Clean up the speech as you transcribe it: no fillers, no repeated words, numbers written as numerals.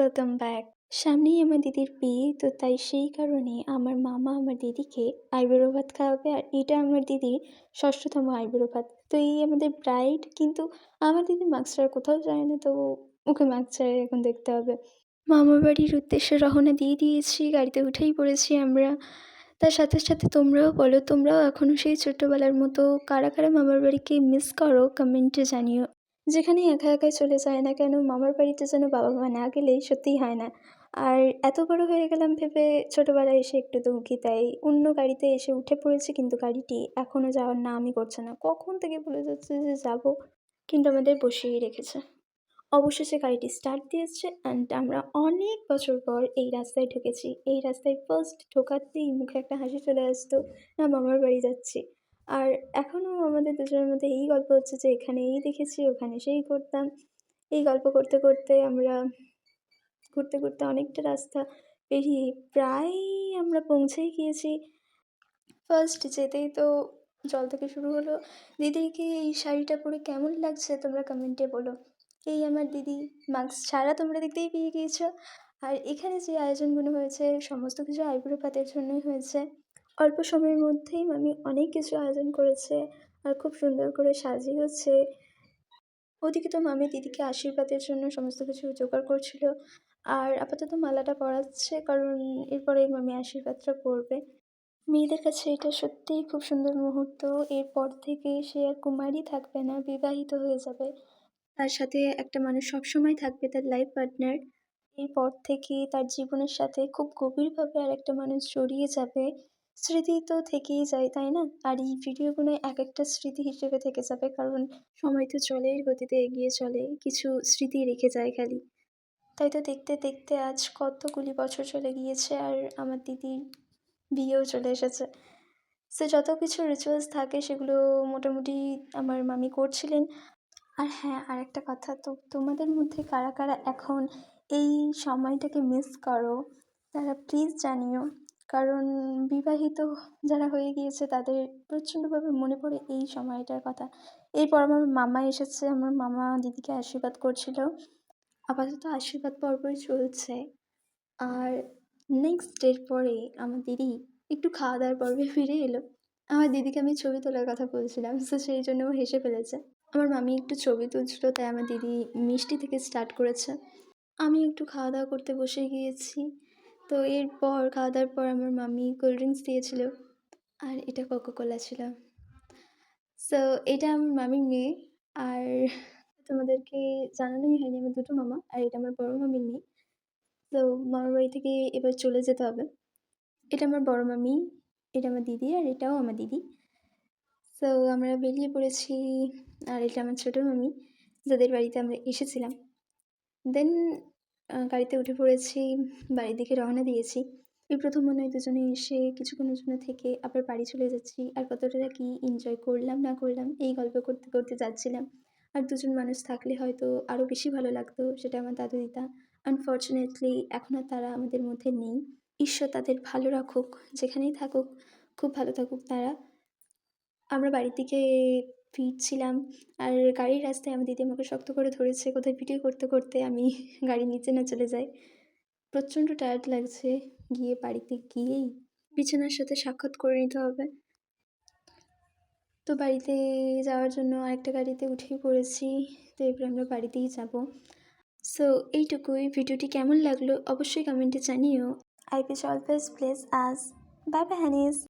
Welcome back. সামনেই আমার দিদির বিয়ে, তো তাই সেই কারণে আমার মামা আমার দিদিকে আইবুড়ো ভাত খাওয়াবে। আর এটা আমার দিদির ষষ্ঠতম আইবুড়ো ভাত। তো এই আমাদের ব্রাইড, কিন্তু আমার দিদি মাস্ক ছাড়া কোথাও যায় না, তো ওকে মাস্ক ছাড়াই এখন দেখতে হবে। মামার বাড়ির উদ্দেশ্যে রওনা দিয়ে দিয়েছি, গাড়িতে উঠেই পড়েছি আমরা। তার সাথে সাথে তোমরাও বলো, তোমরাও এখনও সেই ছোট্টবেলার মতো কারা কারা মামার বাড়িকে মিস করো, কমেন্টে জানিও। যেখানেই একা একাই চলে যায় না কেন, মামার বাড়িতে যেন বাবা মা না গেলেই সত্যিই হয় না। আর এত বড় হয়ে গেলাম ভেবে ছোটবেলায় এসে একটু দুঃখী, তাই অন্য গাড়িতে এসে উঠে পড়েছি, কিন্তু গাড়িটি এখনও যাওয়ার নামই করছে না। কখন থেকে বলে যাচ্ছে যে যাব, কিন্তু আমাদের বসিয়েই রেখেছে। অবশেষে গাড়িটি স্টার্ট দিয়েছে অ্যান্ড আমরা অনেক বছর পর এই রাস্তায় ঢুকেছি। এই রাস্তায় ফার্স্ট ঢোকাতেই মুখে একটা হাসি চলে আসতো, না মামার বাড়ি যাচ্ছি। আর এখনও আমাদের দুজনের মধ্যে এই গল্প হচ্ছে যে এখানে এই দেখেছি, ওখানে সেই করতাম। এই গল্প করতে করতে আমরা ঘুরতে ঘুরতে অনেকটা রাস্তা পেরিয়ে প্রায় আমরা পৌঁছেই গিয়েছি। ফার্স্ট যেতেই তো জল থেকে শুরু হলো। দিদিকে এই শাড়িটা পরে কেমন লাগছে তোমরা কমেন্টে বলো। এই আমার দিদি, মাস্ক ছাড়া তোমরা দেখতেই পেয়ে গিয়েছো। আর এখানে যে আয়োজনগুলো হয়েছে সমস্ত কিছু আইবুড়ো ভাতের জন্যই হয়েছে। অল্প সময়ের মধ্যেই মামি অনেক কিছু আয়োজন করেছে আর খুব সুন্দর করে সাজিয়েওছে। ওদিকে তো মামি দিদিকে আশীর্বাদের জন্য সমস্ত কিছু জোগাড় করছিল। আর আপাতত মালাটা পরাচ্ছে, কারণ এরপরেই মামি আশীর্বাদটা করবে। মেয়েদের কাছে এটা সত্যিই খুব সুন্দর মুহূর্ত। এরপর থেকে সে আর কুমারী থাকবে না, বিবাহিত হয়ে যাবে। তার সাথে একটা মানুষ সবসময় থাকবে, তার লাইফ পার্টনার। এরপর থেকে তার জীবনের সাথে খুব গভীরভাবে আরেকটা মানুষ জড়িয়ে যাবে। স্মৃতি তো থেকেই যায়, তাই না? আর এই ভিডিওগুলো এক-একটা স্মৃতি হিসেবে থেকে যাবে, কারণ সময় তো জলের গতিতে এগিয়ে চলে, কিছু স্মৃতি রেখে যায় খালি। তাই তো দেখতে দেখতে আজ কতগুলি বছর চলে গিয়েছে আর আমার দিদির বিয়েও চলে এসেছে। সো যত কিছু রিচুয়ালস থাকে সেগুলো মোটামুটি আমার মামি করছিলেন। আর হ্যাঁ, আরেকটা কথা, তো তোমাদের মধ্যে কারা কারা এখন এই সময়টাকে মিস করো তারা প্লিজ জানিও। কারণ বিবাহিত যারা হয়ে গিয়েছে তাদের প্রচণ্ডভাবে মনে পড়ে এই সময়টার কথা। এরপর আমার মামা এসেছে, আমার মামা দিদিকে আশীর্বাদ করছিল। আপাতত আশীর্বাদ পর্বই চলছে। আর নেক্সট ডের পরে আমার দিদি একটু খাওয়া দাওয়ার পর্বে ফিরে এলো। আমার দিদিকে আমি ছবি তোলার কথা বলছিলাম, সো সেই জন্য ও হেসে ফেলেছে। আমার মামি একটু ছবি তুলছিল, তাই আমার দিদি মিষ্টি থেকে স্টার্ট করেছে। আমি একটু খাওয়া দাওয়া করতে বসে গিয়েছি। তো এরপর খাওয়া দাওয়ার পর আমার মামি কোল্ড ড্রিঙ্কস দিয়েছিল, আর এটা কোকোকোলা ছিল। সো এটা আমার মামির মেয়ে। আর তোমাদেরকে জানানোই হয়নি, আমার দুটো মামা, আর এটা আমার বড় মামির মেয়ে। তো মামার বাড়ি থেকে এবার চলে যেতে হবে। এটা আমার বড় মামি, এটা আমার দিদি, আর এটাও আমার দিদি। সো আমরা বেরিয়ে পড়েছি। আর এটা আমার ছোটো মামি, যাদের বাড়িতে আমরা এসেছিলাম। দেন গাড়িতে উঠে পড়েছি, বাড়ির দিকে রওনা দিয়েছি। এই প্রথম মনে হয় দুজনে এসে কিছুক্ষণের জন্য থেকে আবার বাড়ি চলে যাচ্ছি। আর কতটা কি এনজয় করলাম না করলাম এই গল্প করতে করতে যাচ্ছিলাম। আর দুজন মানুষ থাকলে হয়তো আরও বেশি ভালো লাগতো, সেটা আমার দাদু দিদা। আনফর্চুনেটলি এখন আর তারা আমাদের মধ্যে নেই। ঈশ্বর তাদের ভালো রাখুক, যেখানেই থাকুক খুব ভালো থাকুক তারা। আমরা বাড়ির দিকে ফিরছিলাম, আর গাড়ির রাস্তায় আমার দিদি আমাকে শক্ত করে ধরেছে কোথায় ভিডিও করতে করতে আমি গাড়ির নিচে না চলে যাই। প্রচণ্ড টায়ার্ড লাগছে, গিয়ে বাড়িতে গিয়েই বিছানার সাথে সাক্ষাৎ করে নিতে হবে। তো বাড়িতে যাওয়ার জন্য আরেকটা গাড়িতে উঠেই পড়েছি। তো এরপরে আমরা বাড়িতেই যাব। সো এইটুকুই। ভিডিওটি কেমন লাগলো অবশ্যই কমেন্টে জানিও। I wish always bless us. Bye bye হানিস।